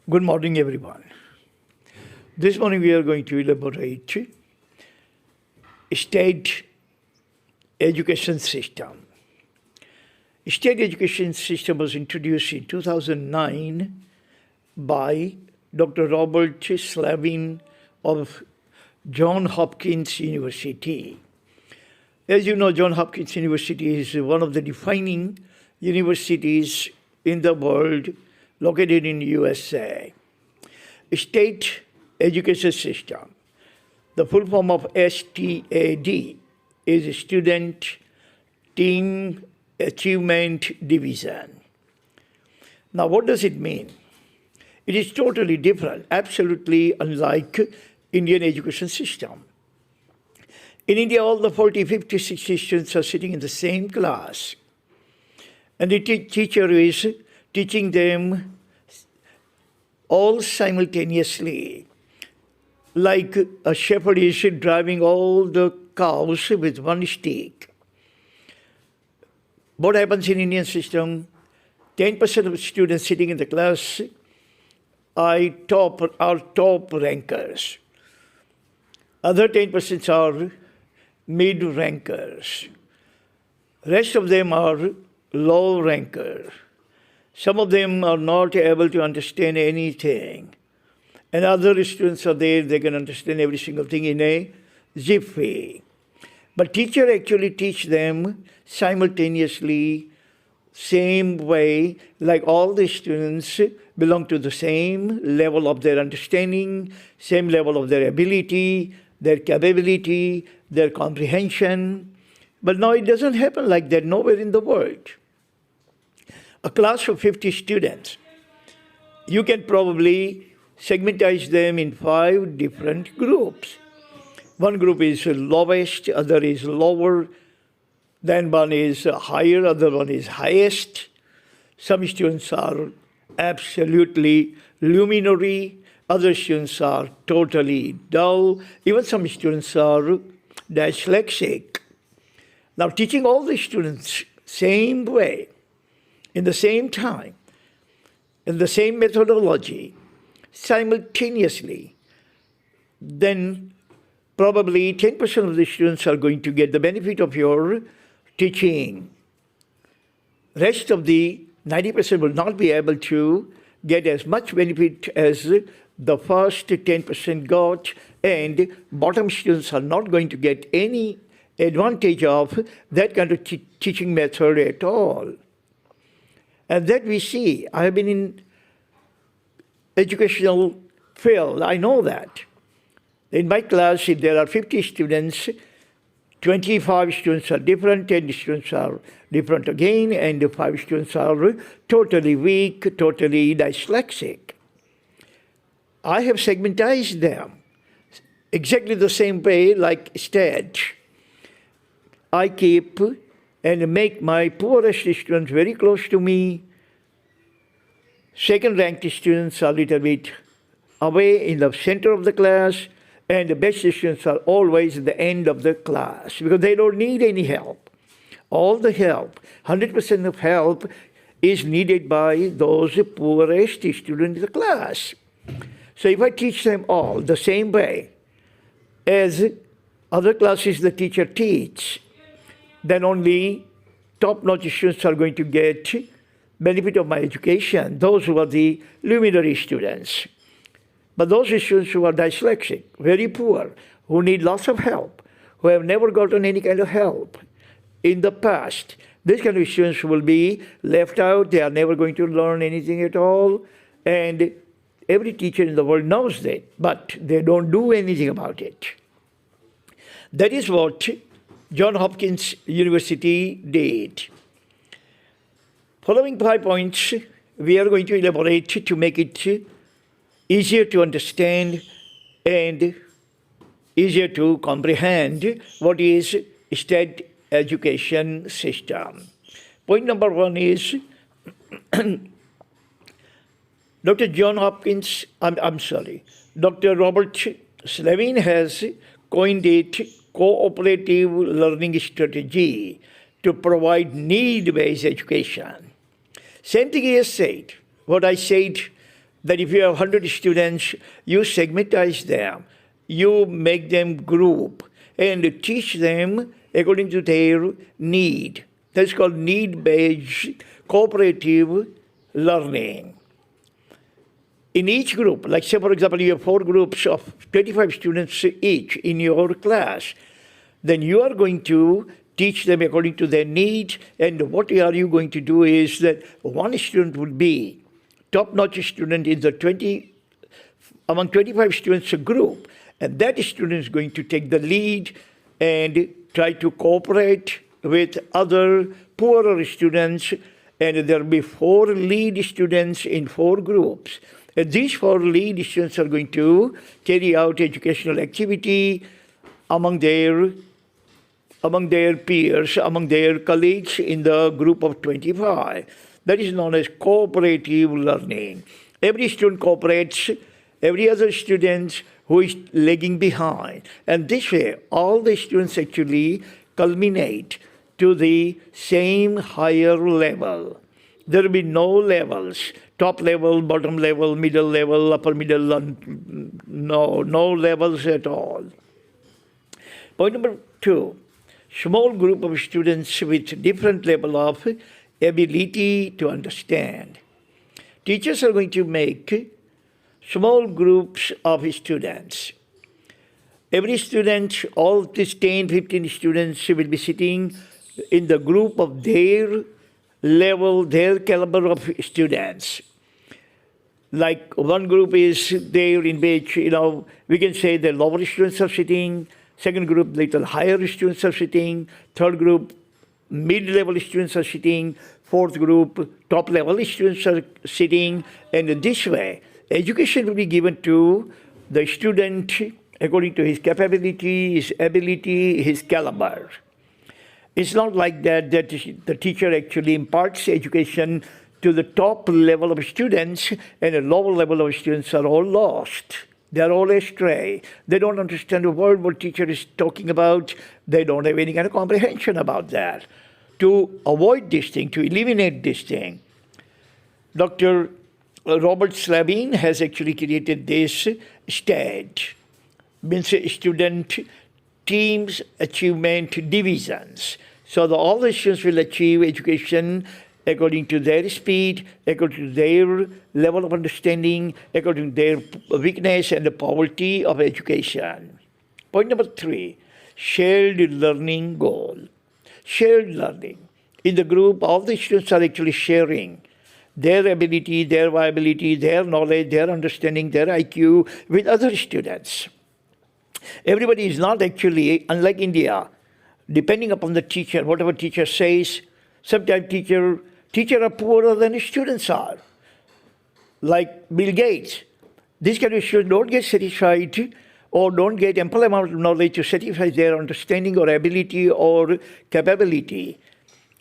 Good morning, everyone. This morning we are going to elaborate state education system. State education system was introduced in 2009 by Dr. Robert Slavin of Johns Hopkins University. As you know, Johns Hopkins University is one of the defining universities in the world located in USA. State education system. The full form of STAD is Student Team Achievement Division. Now, what does it mean? It is totally different, absolutely unlike Indian education system. In India, all the 40, 50, 60 students are sitting in the same class. And the teacher is teaching them all simultaneously, like a shepherd is driving all the cows with one stick. What happens in Indian system? 10% of students sitting in the class are top rankers. Other 10% are mid rankers. Rest of them are low rankers. Some of them are not able to understand anything. And other students are there, they can understand every single thing in a jiffy. But teacher actually teach them simultaneously, same way, like all the students belong to the same level of their understanding, same level of their ability, their capability, their comprehension. But now it doesn't happen like that nowhere in the world. A class of 50 students, you can probably segmentize them in 5 different groups. One group is lowest, other is lower, then one is higher, other one is highest. Some students are absolutely luminary, other students are totally dull, even some students are dyslexic. Now, teaching all the students same way, in the same time, in the same methodology, simultaneously, then probably 10% of the students are going to get the benefit of your teaching. Rest of the 90% will not be able to get as much benefit as the first 10% got, and bottom students are not going to get any advantage of that kind of teaching method at all. And that we see. I have been in educational field, I know that. In my class, if there are 50 students, 25 students are different, 10 students are different again, and 5 students are totally weak, totally dyslexic. I have segmentized them exactly the same way like Stad. I keep and make my poorest students very close to me. Second-ranked students are a little bit away in the center of the class, and the best students are always at the end of the class because they don't need any help. All the help, 100% of help is needed by those poorest students in the class. So if I teach them all the same way as other classes the teacher teaches, then only top-notch students are going to get benefit of my education, those who are the luminary students. But those students who are dyslexic, very poor, who need lots of help, who have never gotten any kind of help in the past, these kind of students will be left out. They are never going to learn anything at all. And every teacher in the world knows that, but they don't do anything about it. That is what Johns Hopkins University did. Following 5 points, we are going to elaborate to make it easier to understand and easier to comprehend what is state education system. Point number 1 is Dr. Dr. Robert Slavin has coined it cooperative learning strategy to provide need-based education. Same thing he has said, what I said that if you have 100 students, you segmentize them, you make them group, and teach them according to their need. That's called need-based cooperative learning. In each group, like say for example, you have 4 groups of 25 students each in your class, then you are going to teach them according to their needs, and what are you going to do is that one student would be top-notch student in the among 25 students a group, and that student is going to take the lead and try to cooperate with other poorer students, and there will be 4 lead students in 4 groups. And these 4 lead students are going to carry out educational activity among their peers, among their colleagues in the group of 25. That is known as cooperative learning. Every student cooperates, every other student who is lagging behind. And this way, all the students actually culminate to the same higher level. There will be no levels, top level, bottom level, middle level, upper middle, no levels at all. Point number 2, small group of students with different level of ability to understand. Teachers are going to make small groups of students. Every student, all these 10, 15 students will be sitting in the group of their level, their caliber of students. Like one group is there in which, we can say the lower students are sitting, second group, little higher students are sitting, third group, mid-level students are sitting, fourth group, top-level students are sitting, and this way, education will be given to the student according to his capability, his ability, his caliber. It's not like that the teacher actually imparts education to the top level of students, and the lower level of students are all lost. They're all astray. They don't understand the word what teacher is talking about. They don't have any kind of comprehension about that. To avoid this thing, to eliminate this thing, Dr. Robert Slabine has actually created this Stad, means student teams achievement divisions. So all the students will achieve education according to their speed, according to their level of understanding, according to their weakness and the poverty of education. Point number 3, shared learning goal. Shared learning. In the group, all the students are actually sharing their ability, their viability, their knowledge, their understanding, their IQ with other students. Everybody is not actually, unlike India, depending upon the teacher, whatever teacher says, sometimes teacher are poorer than the students are. Like Bill Gates. These kind of students don't get satisfied or don't get ample amount of knowledge to satisfy their understanding or ability or capability.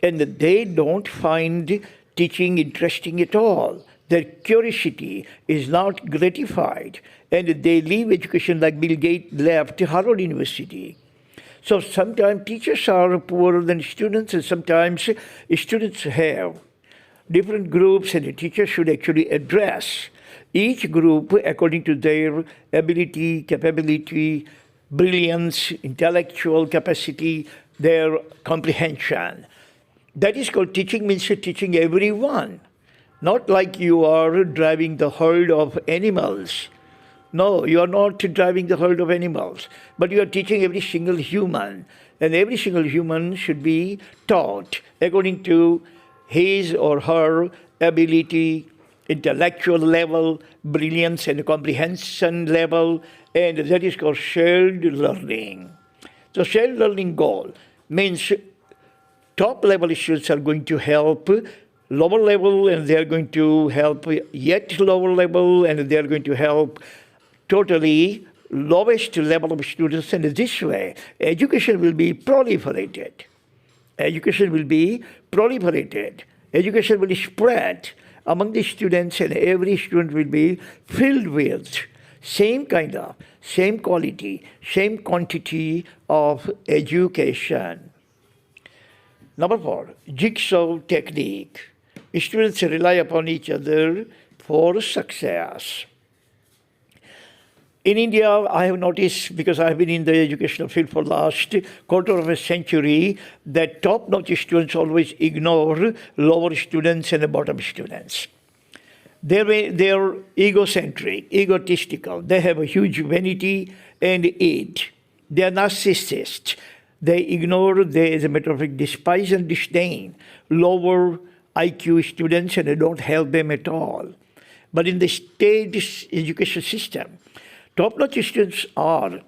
And they don't find teaching interesting at all. Their curiosity is not gratified, and they leave education like Bill Gates left Harvard University. So sometimes teachers are poorer than students, and sometimes students have different groups, and the teacher should actually address each group according to their ability, capability, brilliance, intellectual capacity, their comprehension. That is called teaching, means teaching everyone. Not like you are driving the herd of animals. No, you are not driving the herd of animals, but you are teaching every single human. And every single human should be taught according to his or her ability, intellectual level, brilliance and comprehension level, and that is called shared learning. So shared learning goal means top level students are going to help lower level, and they are going to help yet lower level, and they are going to help totally lowest level of students. And this way, education will be proliferated. Education will be proliferated. Education will spread among the students, and every student will be filled with same kind of, same quality, same quantity of education. Number 4, jigsaw technique. Students rely upon each other for success. In India, I have noticed, because I have been in the educational field for the last quarter of a century, that top-notch students always ignore lower students and the bottom students. They're egocentric, egotistical. They have a huge vanity and id. They are narcissists. They ignore, as a matter of fact, despise and disdain lower IQ students, and they don't help them at all. But in the state education system, top-notch students are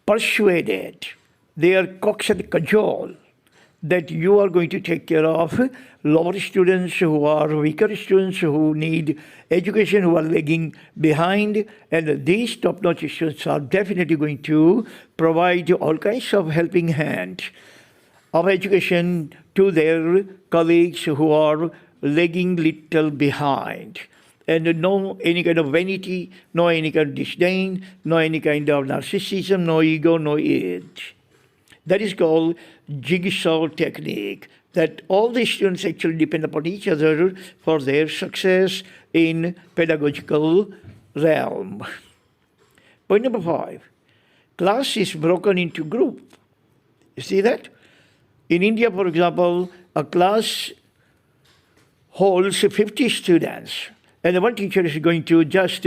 persuaded, they are coaxed and cajoled that you are going to take care of lower students who are weaker students who need education, who are lagging behind, and these top-notch students are definitely going to provide all kinds of helping hand of education to their colleagues who are lagging little behind. And no any kind of vanity, no any kind of disdain, no any kind of narcissism, no ego, no id. That is called jigsaw technique, that all the students actually depend upon each other for their success in pedagogical realm. Point number 5, class is broken into group. You see that? In India, for example, a class holds 50 students, and one teacher is going to just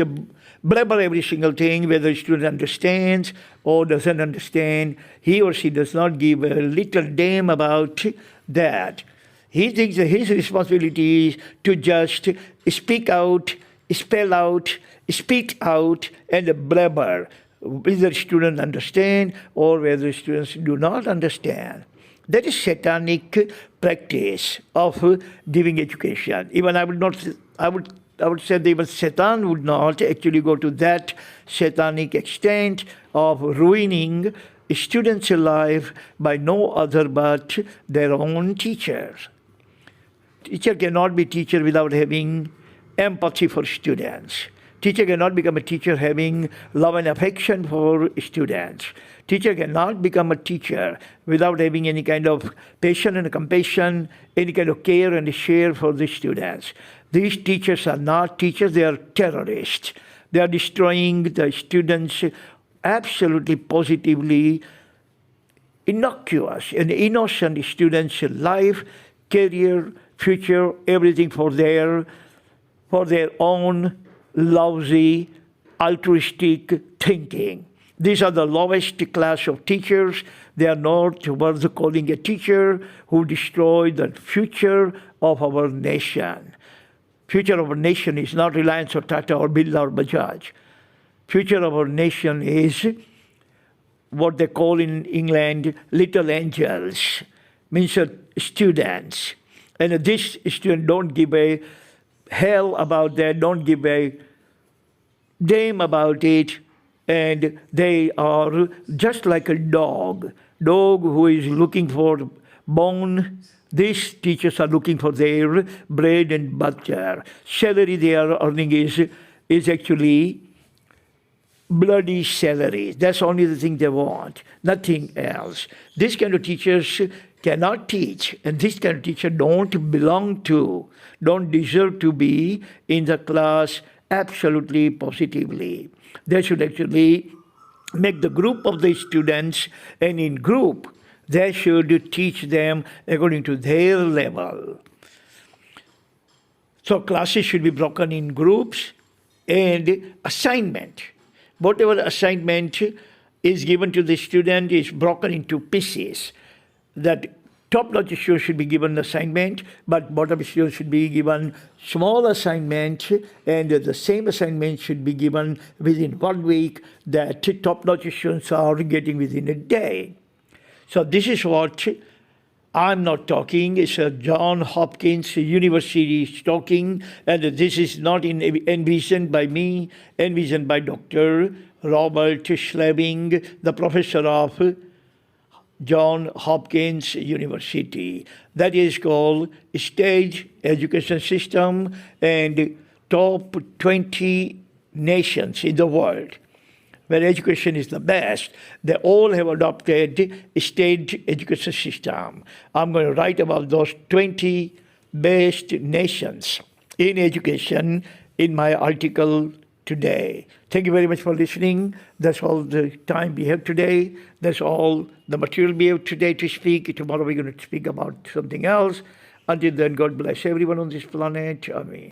blabber every single thing, whether the student understands or doesn't understand. He or she does not give a little damn about that. He thinks that his responsibility is to just speak out, spell out, speak out, and blabber, whether students understand or whether students do not understand. That is satanic practice of giving education. Even I would say that even Satan would not actually go to that satanic extent of ruining a student's life by no other but their own teachers. Teacher cannot be teacher without having empathy for students. Teacher cannot become a teacher having love and affection for students. Teacher cannot become a teacher without having any kind of passion and compassion, any kind of care and share for the students. These teachers are not teachers, they are terrorists. They are destroying the students' absolutely positively innocuous and innocent students' life, career, future, everything for their own lousy, altruistic thinking. These are the lowest class of teachers. They are not worth calling a teacher who destroy the future of our nation. Future of our nation is not Reliance or Tata or Birla or Bajaj. Future of our nation is what they call in England little angels, means students. And these students don't give a hell about that, don't give a damn about it, and they are just like a dog who is looking for bone. These teachers are looking for their bread and butter. Salary they are earning is actually bloody salary. That's only the thing they want, nothing else. This kind of teachers cannot teach, and this kind of teacher don't belong to, don't deserve to be in the class absolutely positively. They should actually make the group of the students, and in group they should teach them according to their level. So classes should be broken in groups, and assignment. Whatever assignment is given to the student is broken into pieces. That top-notch students should be given assignment, but bottom students should be given small assignment, and the same assignment should be given within 1 week that top-notch students are getting within a day. So this is what I'm not talking, it's John Hopkins University is talking, and this is not envisioned by me, envisioned by Dr. Robert Schleving, the professor of John Hopkins University. That is called State Education System and top 20 nations in the world where education is the best. They all have adopted a state education system. I'm going to write about those 20 best nations in education in my article today. Thank you very much for listening. That's all the time we have today. That's all the material we have today to speak. Tomorrow we're going to speak about something else. Until then, God bless everyone on this planet. Amen.